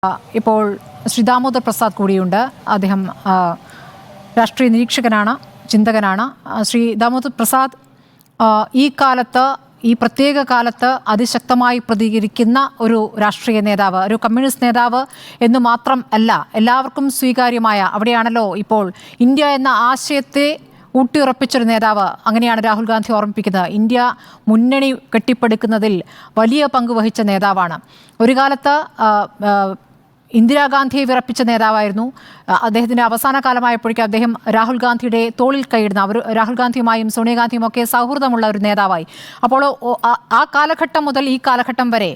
ഇപ്പോൾ ശ്രീ ദാമോദർ പ്രസാദ് കൂടിയുണ്ട്. അദ്ദേഹം രാഷ്ട്രീയ നിരീക്ഷകനാണ്, ചിന്തകനാണ്. ശ്രീ ദാമോദർ പ്രസാദ്, ഈ പ്രത്യേക കാലത്ത് അതിശക്തമായി പ്രതികരിക്കുന്ന ഒരു രാഷ്ട്രീയ നേതാവ്, ഒരു കമ്മ്യൂണിസ്റ്റ് നേതാവ് എന്ന് മാത്രം അല്ല, എല്ലാവർക്കും സ്വീകാര്യമായ, അവിടെയാണല്ലോ ഇപ്പോൾ ഇന്ത്യ എന്ന ആശയത്തെ ഊട്ടിയുറപ്പിച്ചൊരു നേതാവ്. അങ്ങനെയാണ് രാഹുൽ ഗാന്ധി ഓർമ്മിപ്പിക്കുന്നത്. ഇന്ത്യ മുന്നണി കെട്ടിപ്പടുക്കുന്നതിൽ വലിയ പങ്ക് വഹിച്ച നേതാവാണ്. ഒരു കാലത്ത് ഇന്ദിരാഗാന്ധിയെ വിറപ്പിച്ച നേതാവായിരുന്നു. അദ്ദേഹത്തിൻ്റെ അവസാന കാലമായപ്പോഴേക്കും അദ്ദേഹം രാഹുൽ ഗാന്ധിയുടെ തോളിൽ കൈയിടുന്ന, രാഹുൽ ഗാന്ധിയുമായും സോണിയാഗാന്ധിയും ഒക്കെ സൗഹൃദമുള്ള ഒരു നേതാവായി. അപ്പോൾ ആ കാലഘട്ടം മുതൽ ഈ കാലഘട്ടം വരെ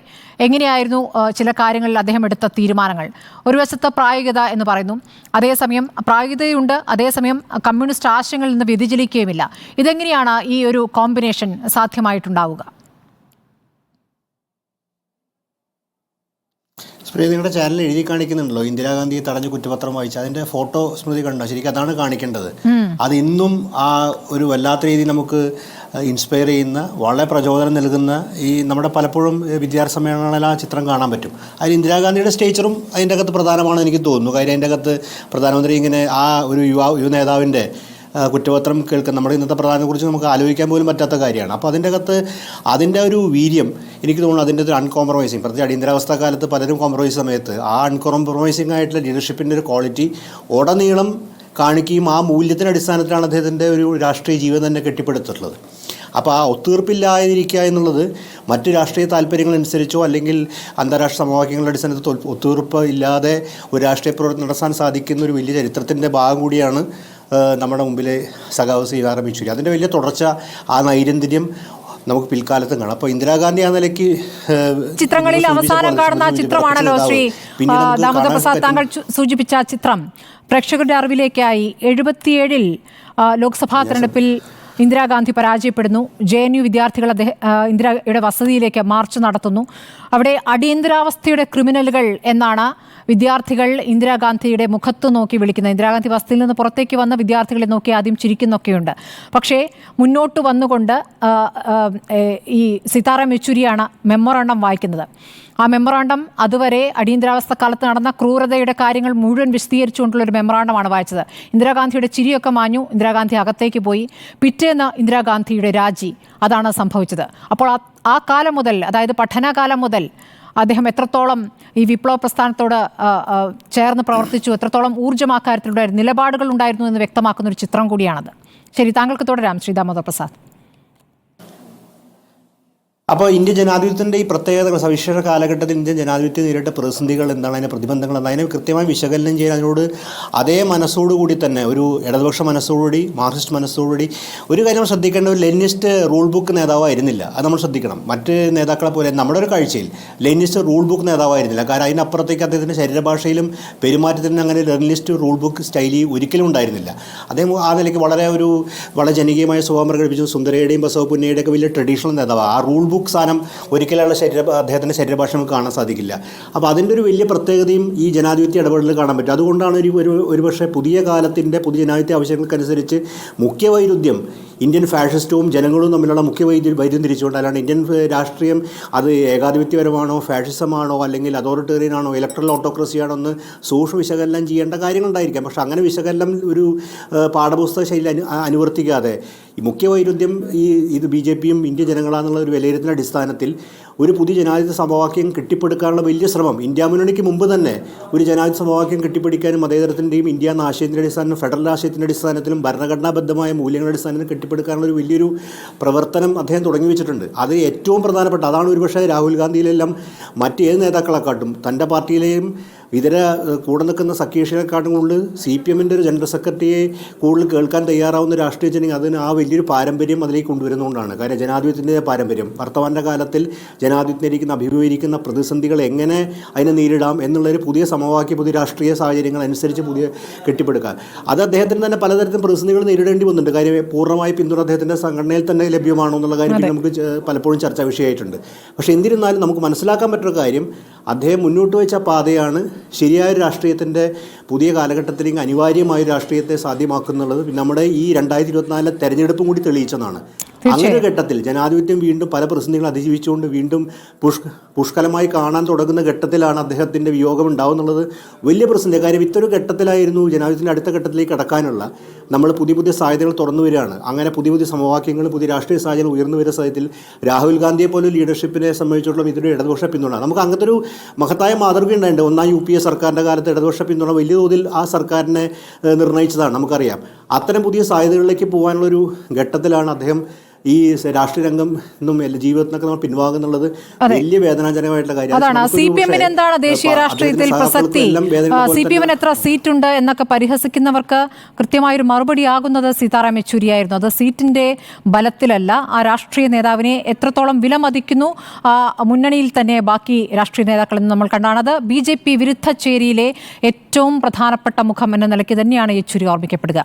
എങ്ങനെയായിരുന്നു ചില കാര്യങ്ങളിൽ അദ്ദേഹം എടുത്ത തീരുമാനങ്ങൾ? ഒരു വശത്ത് പ്രായോഗികത എന്ന് പറയുന്നു, അതേസമയം പ്രായോഗികതയുണ്ട്, അതേസമയം കമ്മ്യൂണിസ്റ്റ് ആശയങ്ങളിൽ നിന്ന് വ്യതിചലിക്കുകയുമില്ല. ഇതെങ്ങനെയാണ് ഈ ഒരു കോമ്പിനേഷൻ സാധ്യമായിട്ടുണ്ടാവുക? സ്മൃതി, നിങ്ങളുടെ ചാനലിൽ എഴുതി കാണിക്കുന്നുണ്ടല്ലോ ഇന്ദിരാഗാന്ധി തടഞ്ഞ കുറ്റപത്രം വായിച്ച അതിന്റെ ഫോട്ടോ സ്മൃതി കണ്ടോ? ശരിക്കും അതാണ് കാണിക്കേണ്ടത്. അത് ഇന്നും ആ ഒരു വല്ലാത്ത രീതിയിൽ നമുക്ക് ഇൻസ്പയർ ചെയ്യുന്ന, വളരെ പ്രചോദനം നൽകുന്ന, ഈ നമ്മുടെ പലപ്പോഴും വിദ്യാർത്ഥി സമ്മേളനങ്ങളിൽ ആ ചിത്രം കാണാൻ പറ്റും. അതിൽ ഇന്ദിരാഗാന്ധിയുടെ സ്റ്റേച്ചറും അതിൻ്റെ അകത്ത് പ്രധാനമാണെന്ന് എനിക്ക് തോന്നുന്നു. കാര്യം അതിൻ്റെ അകത്ത് പ്രധാനമന്ത്രി ഇങ്ങനെ ആ ഒരു യുവ നേതാവിൻ്റെ കുറ്റപത്രം കേൾക്കുന്ന, നമ്മുടെ ഇന്നത്തെ പ്രധാനത്തെക്കുറിച്ച് നമുക്ക് ആലോചിക്കാൻ പോലും പറ്റാത്ത കാര്യമാണ്. അപ്പോൾ അതിൻ്റെ അകത്ത് അതിൻ്റെ ഒരു വീര്യം എനിക്ക് തോന്നുന്നു, അതിൻ്റെ ഒരു അൺകോംപ്രമൈസിങ്, പ്രത്യേകിച്ച് അടിയന്തരാവസ്ഥ കാലത്ത് പലരും കോംപ്രമൈസ് സമയത്ത് ആ അൺകോംപ്രമൈസിങ് ആയിട്ടുള്ള ലീഡർഷിപ്പിൻ്റെ ഒരു ക്വാളിറ്റി ഉടനീളം കാണിക്കുകയും ആ മൂല്യത്തിൻ്റെ അടിസ്ഥാനത്തിലാണ് അദ്ദേഹത്തിൻ്റെ ഒരു രാഷ്ട്രീയ ജീവിതം തന്നെ കെട്ടിപ്പടുത്തിട്ടുള്ളത്. അപ്പോൾ ആ ഒത്തീർപ്പില്ലാതിരിക്കുക എന്നുള്ളത് മറ്റ് രാഷ്ട്രീയ താല്പര്യങ്ങളനുസരിച്ചോ അല്ലെങ്കിൽ അന്താരാഷ്ട്ര സമവാക്യങ്ങളുടെ അടിസ്ഥാനത്തിൽ ഒത്തീർപ്പ് ഇല്ലാതെ ഒരു രാഷ്ട്രീയ പ്രവർത്തനം നടത്താൻ സാധിക്കുന്ന ഒരു വലിയ ചരിത്രത്തിൻ്റെ ഭാഗം കൂടിയാണ് നമ്മുടെ മുമ്പിലെ സഖാവ് സീതാറാം യെച്ചൂരി. അതിൻ്റെ വലിയ തുടർച്ച, ആ നൈരന്തര്യം നമുക്ക് പിൽക്കാലത്തും കാണാം. അപ്പോൾ ഇന്ദിരാഗാന്ധി ആ നിലയ്ക്ക് ചിത്രങ്ങളിൽ അവസാനം കാണുന്ന ചിത്രമാണല്ലോ ശ്രീ ദാമോദർ പ്രസാദ് താങ്കൾ സൂചിപ്പിച്ച ചിത്രം. പ്രേക്ഷകരുടെ അറിവിലേക്കായി 77-ൽ ലോക്സഭാ തെരഞ്ഞെടുപ്പിൽ ഇന്ദിരാഗാന്ധി പരാജയപ്പെടുന്നു. JNU വിദ്യാർത്ഥികൾ ഇന്ദിരയുടെ വസതിയിലേക്ക് മാർച്ച് നടത്തുന്നു. അവിടെ അടിയന്തരാവസ്ഥയുടെ ക്രിമിനലുകൾ എന്നാണ് വിദ്യാർത്ഥികൾ ഇന്ദിരാഗാന്ധിയുടെ മുഖത്ത് നോക്കി വിളിക്കുന്നത്. ഇന്ദിരാഗാന്ധി വസതിയിൽ നിന്ന് പുറത്തേക്ക് വന്ന വിദ്യാർത്ഥികളെ നോക്കി ആദ്യം ചിരിക്കുന്നൊക്കെയുണ്ട്. പക്ഷേ മുന്നോട്ട് വന്നുകൊണ്ട് ഈ സീതാറാം യെച്ചൂരിയാണ് മെമ്മോറാണ്ടം വായിക്കുന്നത്. ആ മെമ്മോറാണ്ടം അതുവരെ അടിയന്തരാവസ്ഥ കാലത്ത് നടന്ന ക്രൂരതയുടെ കാര്യങ്ങൾ മുഴുവൻ വിശദീകരിച്ചുകൊണ്ടുള്ളൊരു മെമ്മോറാണ്ടമാണ് വായിച്ചത്. ഇന്ദിരാഗാന്ധിയുടെ ചിരിയൊക്കെ മാഞ്ഞു, ഇന്ദിരാഗാന്ധി അകത്തേക്ക് പോയി. പിറ്റേന്ന് ഇന്ദിരാഗാന്ധിയുടെ രാജി, അതാണ് സംഭവിച്ചത്. അപ്പോൾ ആ കാലം മുതൽ, അതായത് പഠനകാലം മുതൽ അദ്ദേഹം എത്രത്തോളം ഈ വിപ്ലവ പ്രസ്ഥാനത്തോട് ചേർന്ന് പ്രവർത്തിച്ചു, എത്രത്തോളം ഊർജ്ജമാക്കാര്യത്തിലൂടെ നിലപാടുകൾ ഉണ്ടായിരുന്നു എന്ന് വ്യക്തമാക്കുന്ന ഒരു ചിത്രം കൂടിയാണത്. ശരി, താങ്കൾക്ക് തുടരാം ശ്രീ ദാമോദർ പ്രസാദ്. അപ്പോൾ ഇന്ത്യൻ ജനാധിപത്യത്തിൻ്റെ ഈ പ്രത്യേകത, സവിശേഷ കാലഘട്ടത്തിൽ ഇന്ത്യൻ ജനാധിപത്യം നേരിട്ട പ്രതിസന്ധികൾ എന്താണ്, അതിൻ്റെ പ്രതിബന്ധങ്ങൾ എന്താണ്, അതിനെ കൃത്യമായി വിശകലനം ചെയ്യാൻ അതിനോട് അതേ മനസ്സോടുകൂടി തന്നെ, ഒരു ഇടതുപക്ഷ മനസ്സോടുകൂടി, മാർക്സിസ്റ്റ് മനസ്സോടുകൂടി. ഒരു കാര്യം ശ്രദ്ധിക്കേണ്ട, ഒരു ലെനിനിസ്റ്റ് റൂൾ ബുക്ക് നേതാവായിരുന്നില്ല, അത് നമ്മൾ ശ്രദ്ധിക്കണം. മറ്റ് നേതാക്കളെ പോലെ നമ്മുടെ ഒരു കാഴ്ചയിൽ ലെനിനിസ്റ്റ് റൂൾ ബുക്ക് നേതാവായിരുന്നില്ല. കാരണം അതിനപ്പുറത്തേക്ക് അദ്ദേഹത്തിൻ്റെ ശരീരഭാഷയിലും പെരുമാറ്റത്തിനും അങ്ങനെ ലെനിനിസ്റ്റ് റൂൾ ബുക്ക് ശൈലി ഒരിക്കലും ഉണ്ടായിരുന്നില്ല. അദ്ദേഹം ആ നിലയ്ക്ക് വളരെ ജനകീയമായ സ്വഭാവം പ്രകടിപ്പിച്ചു. സുന്ദരയുടെയും ബസവപുന്നയുടെയൊക്കെ വലിയ ട്രഡീഷണൽ നേതാവാണ്. ആ റൂൾ ബുക്ക് സാധനം ഒരിക്കലുള്ള അദ്ദേഹത്തിൻ്റെ ശരീരഭാഷ നമുക്ക് കാണാൻ സാധിക്കില്ല. അപ്പോൾ അതിൻ്റെ ഒരു വലിയ പ്രത്യേകതയും ഈ ജനാധിപത്യ ഇടപെടലിൽ കാണാൻ പറ്റും. അതുകൊണ്ടാണ് ഒരുപക്ഷെ പുതിയ കാലത്തിൻ്റെ പുതിയ ജനാധിപത്യ ആവശ്യങ്ങൾക്കനുസരിച്ച് മുഖ്യ വൈരുദ്ധ്യം ഇന്ത്യൻ ഫാഷിസ്റ്റവും ജനങ്ങളും തമ്മിലുള്ള മുഖ്യ വൈദ്യം തിരിച്ചുകൊണ്ട്, അല്ലാണ്ട് ഇന്ത്യൻ രാഷ്ട്രീയം അത് ഏകാധിപത്യപരമാണോ, ഫാഷിസമാണോ, അല്ലെങ്കിൽ അതോറിറ്റേറിയൻ ആണോ, ഇലക്ട്രൽ ഓട്ടോക്രസിയാണോ എന്ന് സൂക്ഷ്മ വിശകലനം ചെയ്യേണ്ട കാര്യങ്ങളുണ്ടായിരിക്കാം. പക്ഷെ അങ്ങനെ വിശകലനം ഒരു പാഠപുസ്തക ശൈലി അനുവർത്തിക്കാതെ ഈ മുഖ്യ വൈരുദ്ധ്യം ഇത് BJPയും ഇന്ത്യൻ ജനങ്ങളാണെന്നുള്ള ഒരു വിലയിരുത്തലിൻ്റെ അടിസ്ഥാനത്തിൽ ഒരു പുതിയ ജനാധിപത്യ സമവാക്യം കെട്ടിപ്പടുക്കാനുള്ള വലിയ ശ്രമം ഇന്ത്യ മുന്നണിക്ക് മുമ്പ് തന്നെ ഒരു ജനാധിപത്യ സമവാക്യം കെട്ടിപ്പടിക്കാനും മതേതരത്തിൻ്റെയും ഇന്ത്യ എന്ന ആശയത്തിൻ്റെ അടിസ്ഥാനത്തിലും ഫെഡറൽ ആശയത്തിൻ്റെ അടിസ്ഥാനത്തിലും ഭരണഘടനാബദ്ധമായ മൂല്യങ്ങളുടെ അടിസ്ഥാനത്തിൽ കെട്ടിപ്പടുക്കാനുള്ള ഒരു വലിയൊരു പ്രവർത്തനം അദ്ദേഹം തുടങ്ങി വെച്ചിട്ടുണ്ട്. അത് ഏറ്റവും പ്രധാനപ്പെട്ട അതാണ്. ഒരുപക്ഷെ രാഹുൽ ഗാന്ധിയിലെല്ലാം മറ്റേത് നേതാക്കളെക്കാട്ടും തൻ്റെ പാർട്ടിയിലെയും ഇതര കൂടെ നിൽക്കുന്ന സഖ്യകക്ഷികളെക്കാട്ടും കൂടുതൽ CPMൻ്റെ ഒരു ജനറൽ സെക്രട്ടറിയെ കൂടുതൽ കേൾക്കാൻ തയ്യാറാവുന്ന രാഷ്ട്രീയ ജനങ്ങൾ അതിന് ആ വലിയൊരു പാരമ്പര്യം അതിലേക്ക് കൊണ്ടുവരുന്നതുകൊണ്ടാണ്. കാര്യം ജനാധിപത്യത്തിൻ്റെ പാരമ്പര്യം, വർത്തമാന കാലത്തിൽ ജനാധിപത്യത്തിലിരിക്കുന്ന അഭിമുഖീകരിക്കുന്ന പ്രതിസന്ധികൾ എങ്ങനെ അതിനെ നേരിടാം എന്നുള്ളൊരു പുതിയ സമവാക്യ, പുതിയ രാഷ്ട്രീയ സാഹചര്യങ്ങൾ അനുസരിച്ച് പുതിയ കെട്ടിപ്പടുക്കുക. അത് അദ്ദേഹത്തിന് തന്നെ പലതരത്തിലും പ്രതിസന്ധികൾ നേരിടേണ്ടി വന്നിട്ടുണ്ട്. കാര്യം പൂർണ്ണമായി പിന്തുണ അദ്ദേഹത്തിൻ്റെ സംഘടനയിൽ തന്നെ ലഭ്യമാണോ എന്നുള്ള കാര്യം നമുക്ക് പലപ്പോഴും ചർച്ചാ വിഷയമായിട്ടുണ്ട്. പക്ഷേ എന്നിരുന്നാലും നമുക്ക് മനസ്സിലാക്കാൻ പറ്റുന്ന കാര്യം, അദ്ദേഹം മുന്നോട്ട് വെച്ച പാതയാണ് ശരിയായ രാഷ്ട്രീയത്തിൻ്റെ പുതിയ കാലഘട്ടത്തിലേക്ക് അനിവാര്യമായ രാഷ്ട്രീയത്തെ സാധ്യമാക്കുന്നുള്ളത് നമ്മുടെ ഈ 2024 തെരഞ്ഞെടുപ്പും കൂടി തെളിയിച്ചതാണ്. അങ്ങനെ ഒരു ഘട്ടത്തിൽ ജനാധിപത്യം വീണ്ടും പല പ്രതിസന്ധികളും അതിജീവിച്ചുകൊണ്ട് വീണ്ടും പുഷ്കലമായി കാണാൻ തുടങ്ങുന്ന ഘട്ടത്തിലാണ് അദ്ദേഹത്തിൻ്റെ വിയോഗം ഉണ്ടാവുന്നുള്ളത് വലിയ പ്രതിസന്ധി. കാര്യം ഇത്തൊരു ഘട്ടത്തിലായിരുന്നു ജനാധിപത്യത്തിൻ്റെ അടുത്ത ഘട്ടത്തിലേക്ക് കടക്കാനുള്ള നമ്മൾ പുതിയ സാധ്യതകൾ തുറന്നു വരികയാണ്. അങ്ങനെ പുതിയ സമവാക്യങ്ങൾ, പുതിയ രാഷ്ട്രീയ സാഹചര്യം ഉയർന്നു വരുന്ന സാഹചര്യത്തിൽ രാഹുൽ ഗാന്ധിയെ പോലെ ലീഡർഷിപ്പിനെ സംബന്ധിച്ചിടത്തോളം ഇതൊരു ഇടതുപക്ഷ പിന്തുണ. നമുക്ക് അങ്ങനത്തെ ഒരു മഹത്തായ മാതൃക ഉണ്ടായിട്ടുണ്ട്. ഒന്നാം UPA സർക്കാരിൻ്റെ കാലത്ത് ഇടതുപക്ഷ പിന്തുണ വലിയ തോതിൽ ആ സർക്കാരിനെ നിർണ്ണയിച്ചതാണ്, നമുക്കറിയാം. അത്തരം പുതിയ സാധ്യതകളിലേക്ക് പോകാനുള്ളൊരു ഘട്ടത്തിലാണ് അദ്ദേഹം ഈ രാഷ്ട്രീയ രംഗം എന്നും ജീവിതത്തിനൊക്കെ നമ്മൾ പിൻവാങ്ങുന്നുള്ളത് വലിയ വേദനാജനകമായിട്ടുള്ള കാര്യമാണ്. അതാണ് CPM എന്താണ് ദേശീയ രാഷ്ട്രീയത്തിൽ പ്രസക്തി, CPM എത്ര സീറ്റ് ഉണ്ട് എന്നൊക്കെ പരിഹസിക്കുന്നവർക്ക് കൃത്യമായൊരു മറുപടി ആകുന്നത് സീതാറാം യെച്ചൂരിയായിരുന്നു. അത് സീറ്റിന്റെ ബലത്തിലല്ല, ആ രാഷ്ട്രീയ നേതാവിനെ എത്രത്തോളം വിലമതിക്കുന്നു മുന്നണിയിൽ തന്നെ ബാക്കി രാഷ്ട്രീയ നേതാക്കൾ എന്ന് നമ്മൾ കണ്ടാണത്. BJP വിരുദ്ധ ചേരിയിലെ ഏറ്റവും പ്രധാനപ്പെട്ട മുഖം എന്ന നിലയ്ക്ക് തന്നെയാണ് യെച്ചൂരി ഓർമ്മിക്കപ്പെടുക.